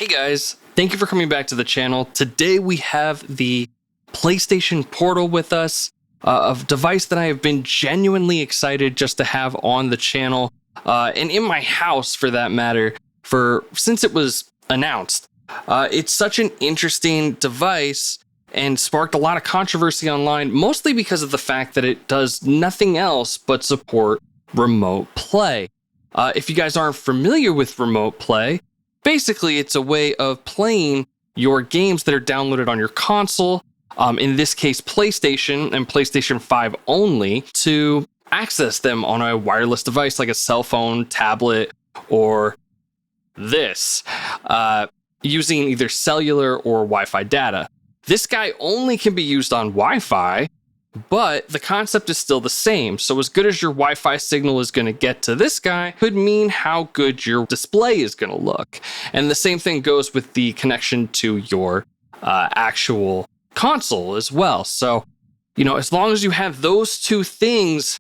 Hey guys, thank you for coming back to the channel. Today we have the PlayStation Portal with us, a device that I have been genuinely excited just to have on the channel, and in my house for that matter, since it was announced. It's such an interesting device and sparked a lot of controversy online, mostly because of the fact that it does nothing else but support remote play. If you guys aren't familiar with remote play, basically it's a way of playing your games that are downloaded on your console, in this case PlayStation and PlayStation 5 only, to access them on a wireless device like a cell phone, tablet, or this, using either cellular or Wi-Fi data. This guy only can be used on Wi-Fi, but the concept is still the same. So as good as your Wi-Fi signal is going to get to this guy could mean how good your display is going to look. And the same thing goes with the connection to your actual console as well. So, as long as you have those two things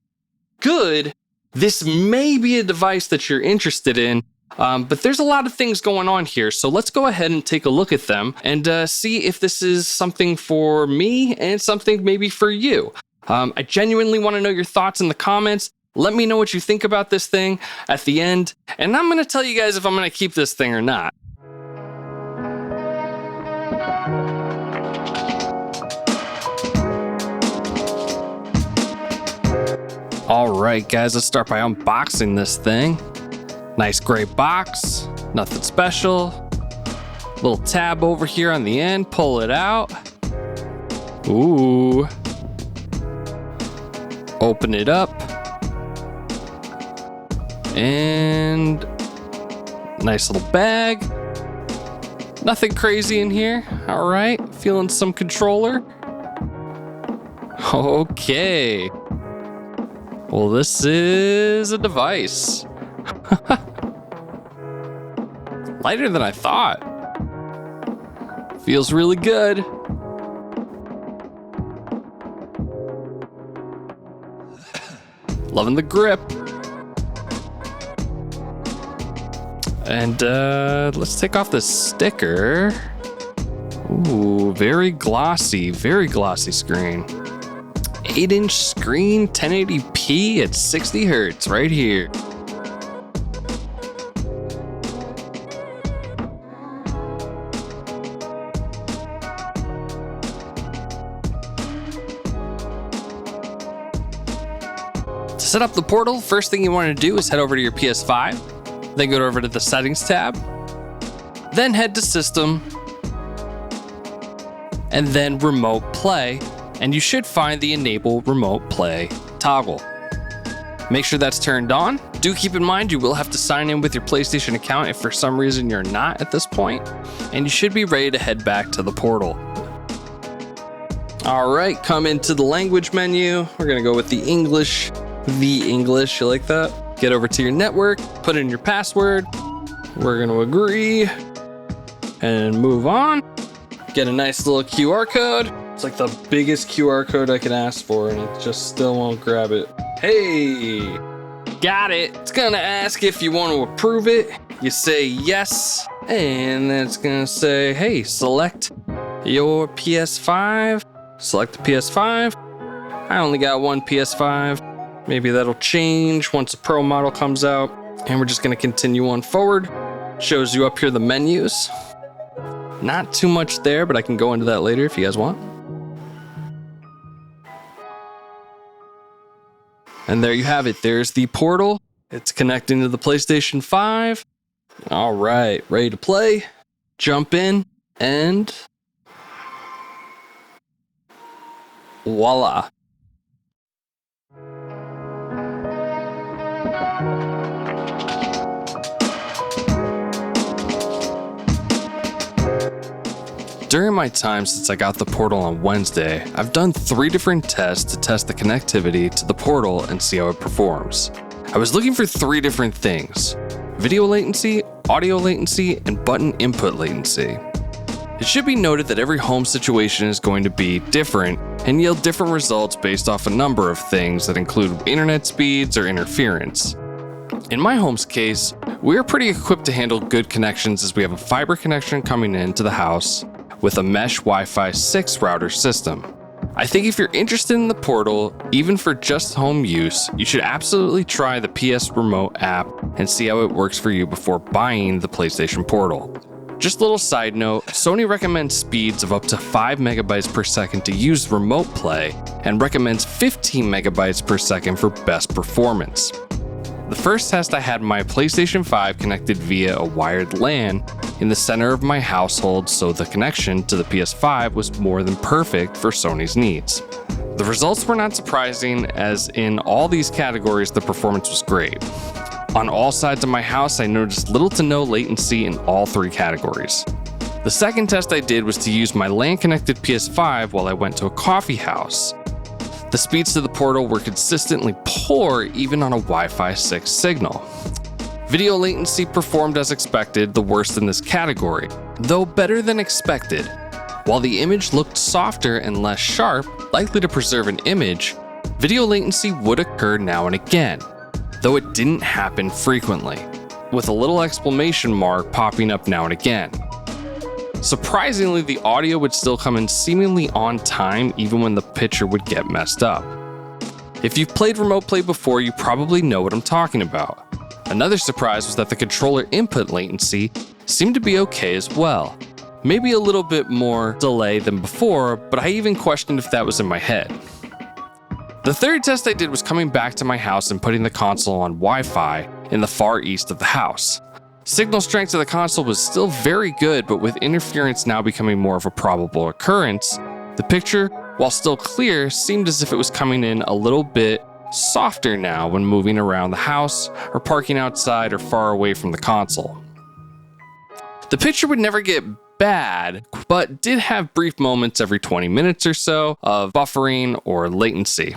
good, this may be a device that you're interested in. But there's a lot of things going on here, so let's go ahead and take a look at them and see if this is something for me and something maybe for you. I genuinely want to know your thoughts in the comments. Let me know what you think about this thing at the end, and I'm going to tell you guys if I'm going to keep this thing or not. All right, guys, let's start by unboxing this thing. Nice gray box, nothing special. Little tab over here on the end, pull it out. Ooh. Open it up. And nice little bag. Nothing crazy in here. All right, feeling some controller. Okay. Well, this is a device. Lighter than I thought. Feels really good. Loving the grip. And let's take off the sticker. Ooh, very glossy screen. 8-inch screen, 1080p at 60 hertz right here. To set up the portal, first thing you want to do is head over to your PS5, then go over to the settings tab, then head to system, and then remote play, and you should find the enable remote play toggle. Make sure that's turned on. Do keep in mind you will have to sign in with your PlayStation account if for some reason you're not at this point, and you should be ready to head back to the portal. All right, come into the language menu. We're gonna go with the English, you like that? Get over to your network, put in your password. We're gonna agree and move on. Get a nice little QR code. It's like the biggest QR code I can ask for, and it just still won't grab it. Hey, got it. It's gonna ask if you want to approve it. You say yes, and then it's gonna say, hey, select your PS5. Select the PS5. I only got one PS5. Maybe that'll change once a Pro model comes out. And we're just gonna continue on forward. Shows you up here the menus. Not too much there, but I can go into that later if you guys want. And there you have it. There's the portal. It's connecting to the PlayStation 5. All right, ready to play. Jump in and voila. During my time since I got the portal on Wednesday, I've done 3 different tests to test the connectivity to the portal and see how it performs. I was looking for 3 different things: video latency, audio latency, and button input latency. It should be noted that every home situation is going to be different and yield different results based off a number of things that include internet speeds or interference. In my home's case, we are pretty equipped to handle good connections as we have a fiber connection coming into the house with a mesh Wi-Fi 6 router system. I think if you're interested in the Portal, even for just home use, you should absolutely try the PS Remote app and see how it works for you before buying the PlayStation Portal. Just a little side note, Sony recommends speeds of up to 5 megabytes per second to use Remote Play and recommends 15 megabytes per second for best performance. The first test I had my PlayStation 5 connected via a wired LAN in the center of my household, so the connection to the PS5 was more than perfect for Sony's needs. The results were not surprising, as in all these categories the performance was great. On all sides of my house, I noticed little to no latency in all 3 categories. The second test I did was to use my LAN-connected PS5 while I went to a coffee house. The speeds to the Portal were consistently poor even on a Wi-Fi 6 signal. Video latency performed as expected, the worst in this category, though better than expected. While the image looked softer and less sharp, likely to preserve an image, video latency would occur now and again, though it didn't happen frequently, with a little exclamation mark popping up now and again. Surprisingly, the audio would still come in seemingly on time even when the picture would get messed up. If you've played Remote Play before, you probably know what I'm talking about. Another surprise was that the controller input latency seemed to be okay as well. Maybe a little bit more delay than before, but I even questioned if that was in my head. The third test I did was coming back to my house and putting the console on Wi-Fi in the far east of the house. Signal strength of the console was still very good, but with interference now becoming more of a probable occurrence, the picture, while still clear, seemed as if it was coming in a little bit softer now when moving around the house or parking outside or far away from the console. The picture would never get bad, but did have brief moments every 20 minutes or so of buffering or latency.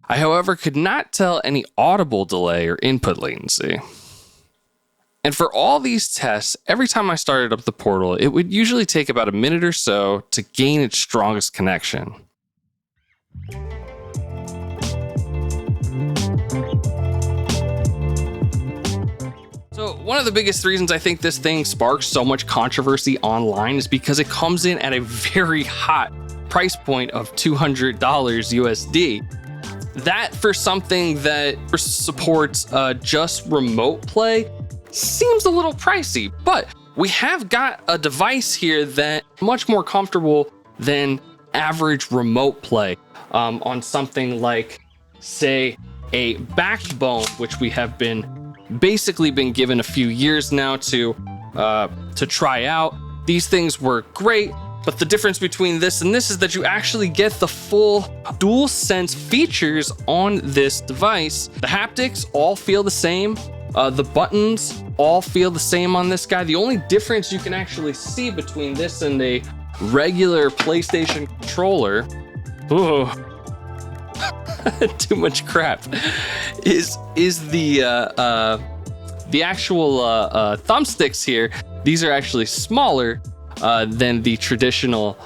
I, however, could not tell any audible delay or input latency. And for all these tests, every time I started up the Portal, it would usually take about a minute or so to gain its strongest connection. So one of the biggest reasons I think this thing sparks so much controversy online is because it comes in at a very hot price point of $200 USD. That for something that supports just remote play seems a little pricey, but we have got a device here that's much more comfortable than average remote play on something like, say, a Backbone, which we have basically been given a few years now to try out. These things work great, but the difference between this and this is that you actually get the full DualSense features on this device. The haptics all feel the same. The buttons all feel the same on this guy. The only difference you can actually see between this and a regular PlayStation controller, too much crap, is the actual thumbsticks here. These are actually smaller than the traditional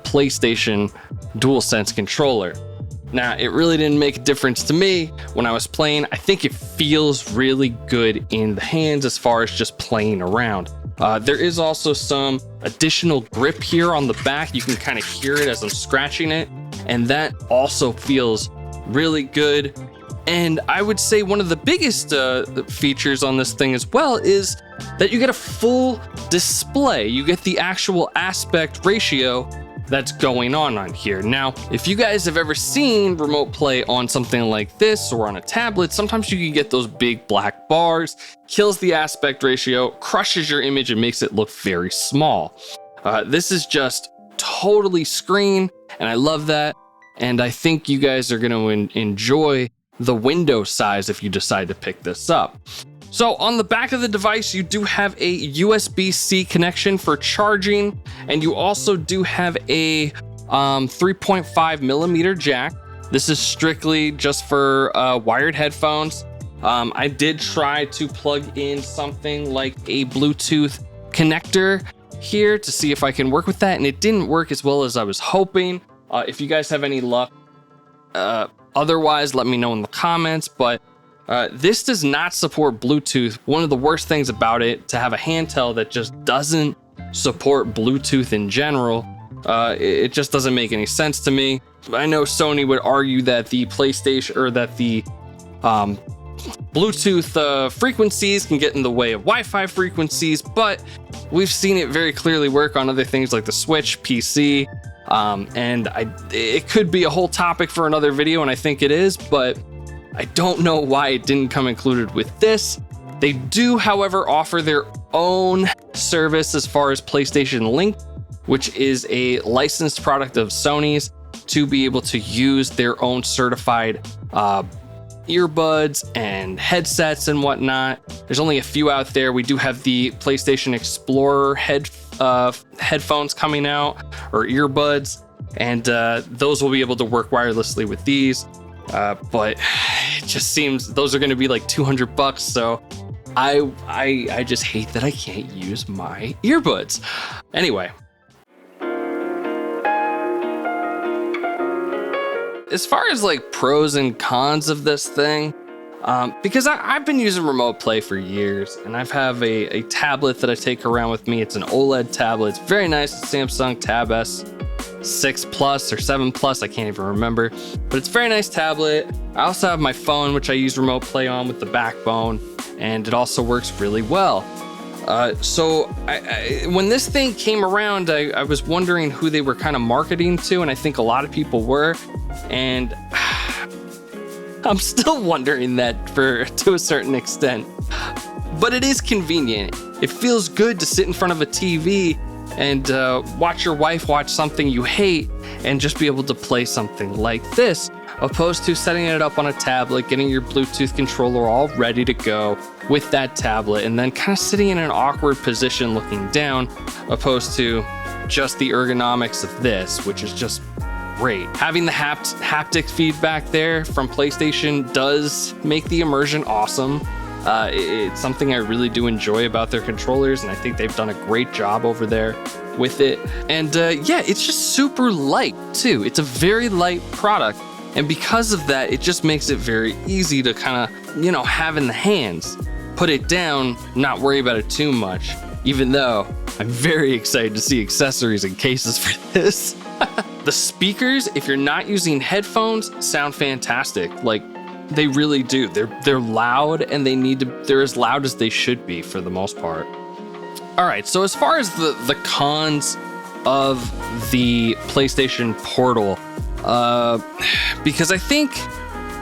PlayStation DualSense controller. Now, it really didn't make a difference to me when I was playing. I think it feels really good in the hands as far as just playing around. There is also some additional grip here on the back. You can kind of hear it as I'm scratching it, and that also feels really good. And I would say one of the biggest features on this thing as well is that you get a full display. You get the actual aspect ratio that's going on here. Now, if you guys have ever seen remote play on something like this or on a tablet, sometimes you can get those big black bars, kills the aspect ratio, crushes your image, and makes it look very small. This is just totally screen, and I love that. And I think you guys are going to enjoy the window size if you decide to pick this up. So on the back of the device, you do have a USB-C connection for charging, and you also do have a 3.5 millimeter jack. This is strictly just for wired headphones. I did try to plug in something like a Bluetooth connector here to see if I can work with that, and it didn't work as well as I was hoping. If you guys have any luck, otherwise let me know in the comments, but This does not support Bluetooth. One of the worst things about it, to have a handheld that just doesn't support Bluetooth in general, it just doesn't make any sense to me. I know Sony would argue that the PlayStation, or that the Bluetooth frequencies can get in the way of Wi-Fi frequencies, but we've seen it very clearly work on other things like the Switch, PC, and it could be a whole topic for another video, and I think it is, but I don't know why it didn't come included with this. They do, however, offer their own service as far as PlayStation Link, which is a licensed product of Sony's to be able to use their own certified earbuds and headsets and whatnot. There's only a few out there. We do have the PlayStation Explorer headphones coming out, or earbuds, and those will be able to work wirelessly with these. But it just seems those are going to be like $200, so I just hate that I can't use my earbuds. Anyway, as far as like pros and cons of this thing, because I've been using Remote Play for years, and I have a tablet that I take around with me. It's an OLED tablet. It's very nice. It's Samsung Tab S6 Plus or 7 Plus, I can't even remember, but it's a very nice tablet. I also have my phone, which I use Remote Play on with the Backbone, and it also works really well. So when this thing came around, I was wondering who they were kind of marketing to, and I think a lot of people were, and I'm still wondering that to a certain extent. But it is convenient. It feels good to sit in front of a TV and watch your wife watch something you hate and just be able to play something like this, opposed to setting it up on a tablet, getting your Bluetooth controller all ready to go with that tablet, and then kind of sitting in an awkward position looking down, opposed to just the ergonomics of this, which is just great. Having the haptic feedback there from PlayStation does make the immersion awesome. It's something I really do enjoy about their controllers, and I think they've done a great job over there with it. And yeah, it's just super light too. It's a very light product, and because of that, it just makes it very easy to kind of, have in the hands, put it down, not worry about it too much, even though I'm very excited to see accessories and cases for this. The speakers, if you're not using headphones, sound fantastic. Like, they really do. They're loud, and they're as loud as they should be for the most part. All right, so as far as the cons of the PlayStation Portal, because I think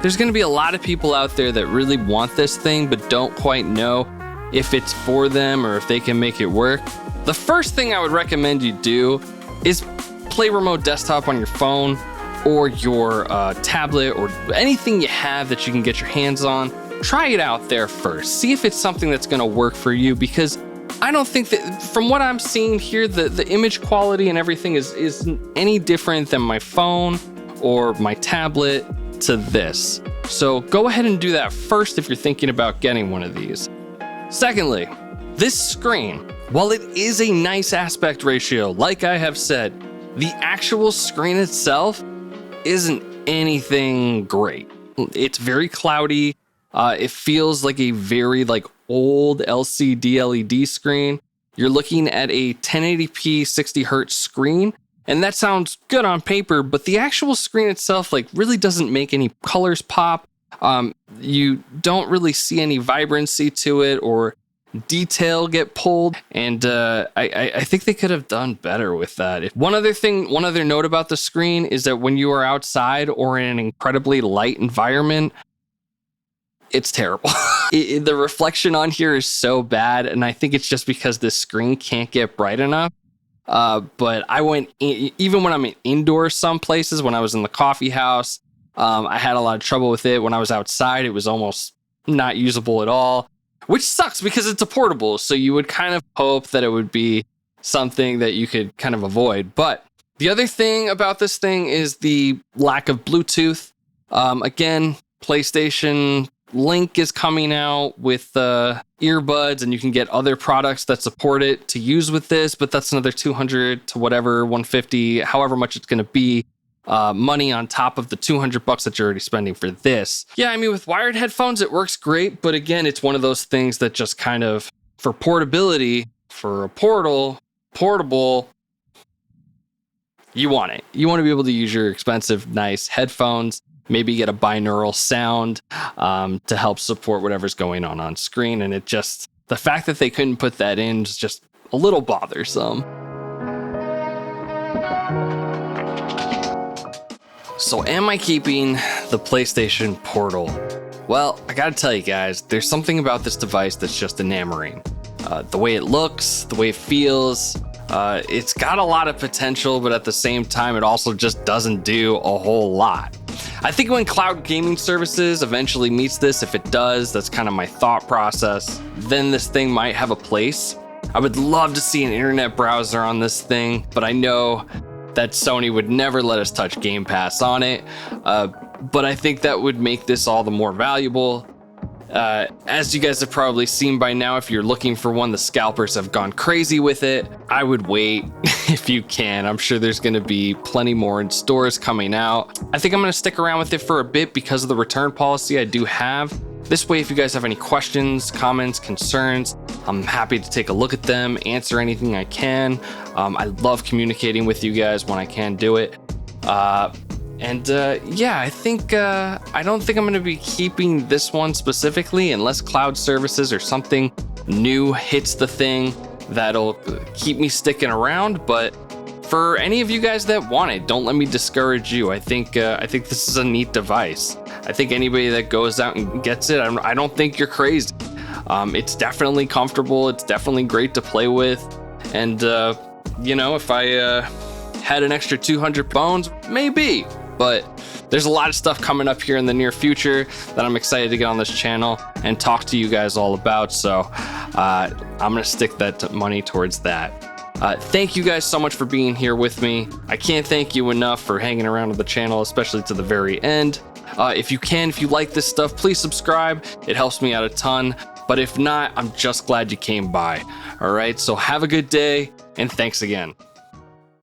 there's going to be a lot of people out there that really want this thing but don't quite know if it's for them or if they can make it work. The first thing I would recommend you do is play Remote Desktop on your phone or your tablet or anything you have that you can get your hands on. Try it out there first. See if it's something that's going to work for you, because I don't think that, from what I'm seeing here, the image quality and everything is any different than my phone or my tablet to this. So go ahead and do that first if you're thinking about getting one of these. Secondly, this screen, while it is a nice aspect ratio, like I have said, the actual screen itself isn't anything great. It's very cloudy. It feels like a very old LCD LED screen. You're looking at a 1080p 60 hertz screen, and that sounds good on paper, but the actual screen itself really doesn't make any colors pop. You don't really see any vibrancy to it or detail get pulled, and I think they could have done better with that. One other note about the screen is that when you are outside or in an incredibly light environment, it's terrible. The reflection on here is so bad, and I think it's just because this screen can't get bright enough. But I went even when I'm in indoors, some places, when I was in the coffee house, I had a lot of trouble with it. When I was outside, it was almost not usable at all, which sucks because it's a portable. So you would kind of hope that it would be something that you could kind of avoid. But the other thing about this thing is the lack of Bluetooth. Again, PlayStation Link is coming out with earbuds, and you can get other products that support it to use with this, but that's another $200 to whatever, $150, however much it's going to be. money on top of the $200 that you're already spending for this. Yeah, I mean, with wired headphones, it works great. But again, it's one of those things that just kind of, for portability, for a portable, you want it. You want to be able to use your expensive, nice headphones, maybe get a binaural sound to help support whatever's going on screen. And the fact that they couldn't put that in is just a little bothersome. So am I keeping the PlayStation Portal? Well, I gotta tell you guys, there's something about this device that's just enamoring. The way it looks, the way it feels, it's got a lot of potential, but at the same time, it also just doesn't do a whole lot. I think when cloud gaming services eventually meets this, if it does, that's kind of my thought process, then this thing might have a place. I would love to see an internet browser on this thing, but I know that Sony would never let us touch Game Pass on it. But I think that would make this all the more valuable. As you guys have probably seen by now, if you're looking for one, the scalpers have gone crazy with it. I would wait if you can. I'm sure there's going to be plenty more in stores coming out. I think I'm going to stick around with it for a bit because of the return policy I do have. This way, if you guys have any questions, comments, concerns, I'm happy to take a look at them, answer anything I can. I love communicating with you guys when I can do it. Yeah, I don't think I'm going to be keeping this one specifically unless cloud services or something new hits the thing that'll keep me sticking around. But for any of you guys that want it, don't let me discourage you. I think this is a neat device. I think anybody that goes out and gets it, I don't think you're crazy. It's definitely comfortable. It's definitely great to play with. And, if I had an extra 200 bones, maybe. But there's a lot of stuff coming up here in the near future that I'm excited to get on this channel and talk to you guys all about. So I'm going to stick that money towards that. Thank you guys so much for being here with me. I can't thank you enough for hanging around with the channel, especially to the very end. If you like this stuff, please subscribe. It helps me out a ton. But if not, I'm just glad you came by. All right, so have a good day, and thanks again.